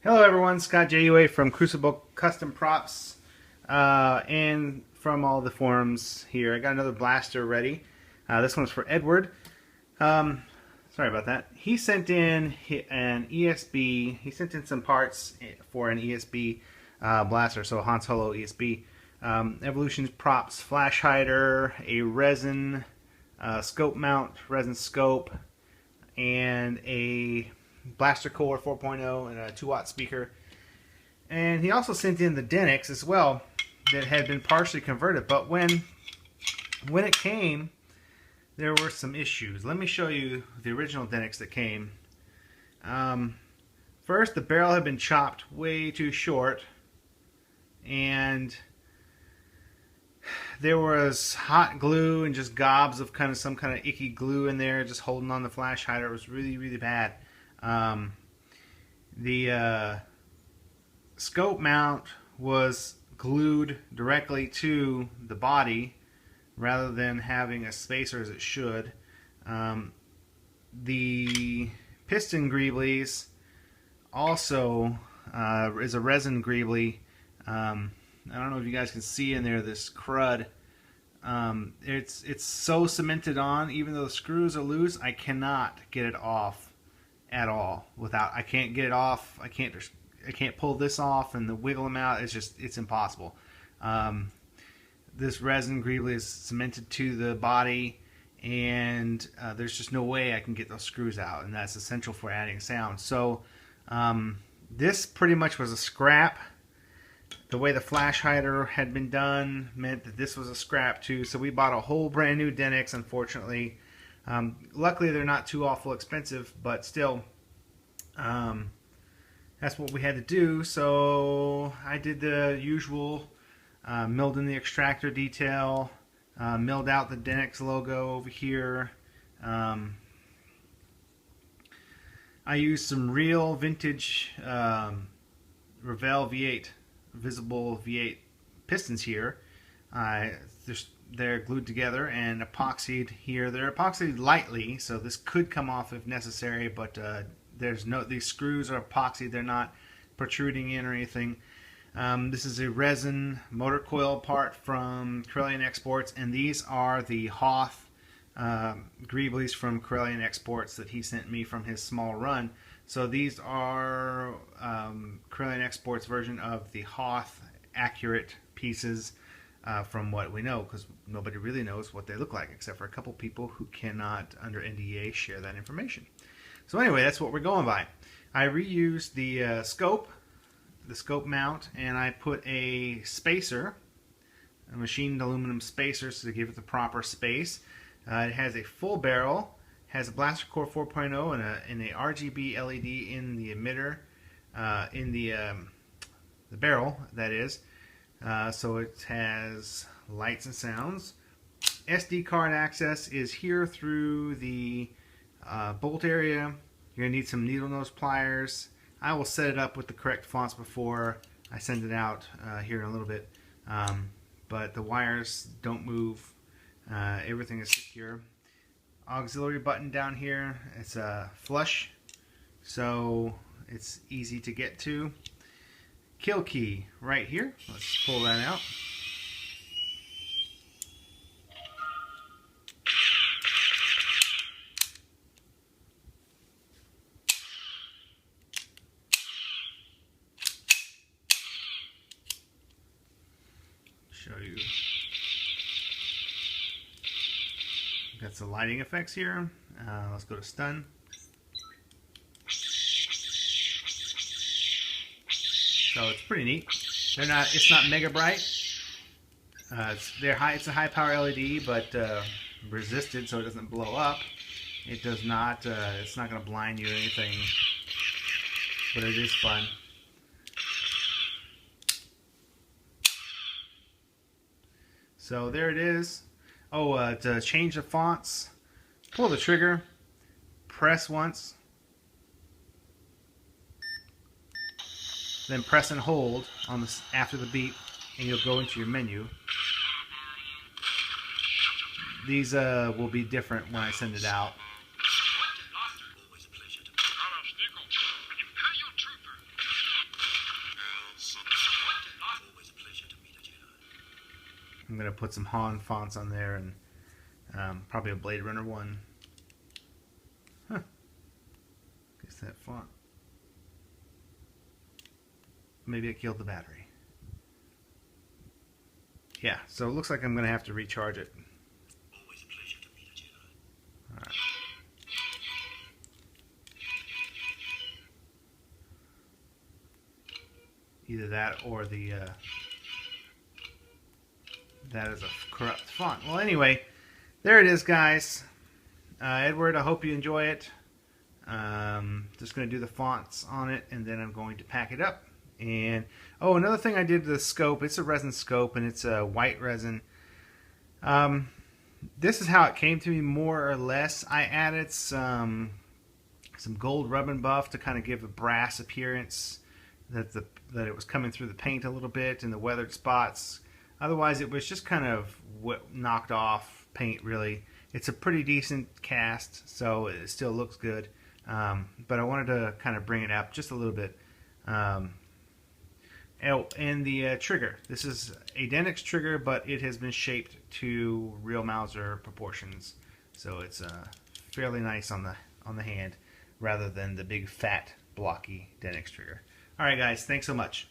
Hello everyone, Scott JUA from Crucible Custom Props and from all the forums here. I got another blaster ready. This one's for Edward. Sorry about that. He sent in an ESB. He sent in some parts for an ESB blaster, so a Han Solo ESB. Evolution Props flash hider, a resin scope mount, resin scope, and a blaster core 4.0 and a 2-watt speaker. And he also sent in the Denix as well that had been partially converted, but when it came, there were some issues. Let me show you the original Denix that came. First, the barrel had been chopped way too short, and there was hot glue and just gobs of some kind of icky glue in there just holding on the flash hider. It was really, really bad. The scope mount was glued directly to the body rather than having a spacer as it should. The piston greeblies also is a resin greebly. I don't know if you guys can see in there this crud. It's so cemented on, even though the screws are loose, I cannot get it off at all. I can't get it off. I can't pull this off and wiggle them out. It's impossible. This resin greebly is cemented to the body, and there's just no way I can get those screws out, and that's essential for adding sound. So this pretty much was a scrap. The way the flash hider had been done meant that this was a scrap too, so we bought a whole brand new Denix, unfortunately. Luckily they're not too awful expensive, but still, that's what we had to do. So I did the usual, milled in the extractor detail, milled out the Denix logo over here. I used some real vintage Revell V8 visible V8 pistons here. They're glued together and epoxied here. They're epoxied lightly, so this could come off if necessary, but these screws are epoxied. They're not protruding in or anything. This is a resin motor coil part from Corellian Exports, and these are the Hoth greeblies from Corellian Exports that he sent me from his small run. So these are Corellian Exports version of the Hoth accurate pieces from what we know, because nobody really knows what they look like except for a couple people who cannot, under NDA, share that information. So anyway, that's what we're going by. I reused the scope mount, and I put a spacer, a machined aluminum spacer, to give it the proper space. It has a full barrel, has a blaster core 4.0 and a RGB LED in the emitter, in the barrel, that is. So it has lights and sounds. SD card access is here through the bolt area. You're going to need some needle nose pliers. I will set it up with the correct fonts before I send it out here in a little bit. But the wires don't move. Everything is secure. Auxiliary button down here. It's flush, so it's easy to get to. Kill key right here. Let's pull that out. Show you. Got some lighting effects here. Let's go to stun. So it's pretty neat. It's not mega bright. It's a high power LED, but resisted, so it doesn't blow up. It does not. It's not going to blind you or anything. But it is fun. So there it is. Oh, to change the fonts, pull the trigger, press once, then press and hold on after the beep, and you'll go into your menu. These will be different when I send it out. I'm going to put some Han fonts on there, and probably a Blade Runner one. Huh. Guess that font. Maybe I killed the battery. Yeah, so it looks like I'm going to have to recharge it. Always a pleasure to meet a Jedi. All right. Either that or the that is a corrupt font. Well, anyway, there it is, guys. Edward, I hope you enjoy it. Just going to do the fonts on it, and then I'm going to pack it up. And oh, another thing I did to the scope, it's a resin scope, and it's a white resin. This is how it came to me, more or less. I added some gold rub and buff to kind of give a brass appearance, that it was coming through the paint a little bit and the weathered spots. Otherwise, it was just kind of knocked off paint, really. It's a pretty decent cast, so it still looks good. But I wanted to kind of bring it up just a little bit. Oh, and the trigger. This is a Denix trigger, but it has been shaped to real Mauser proportions, so it's fairly nice on the hand, rather than the big fat blocky Denix trigger. All right, guys, thanks so much.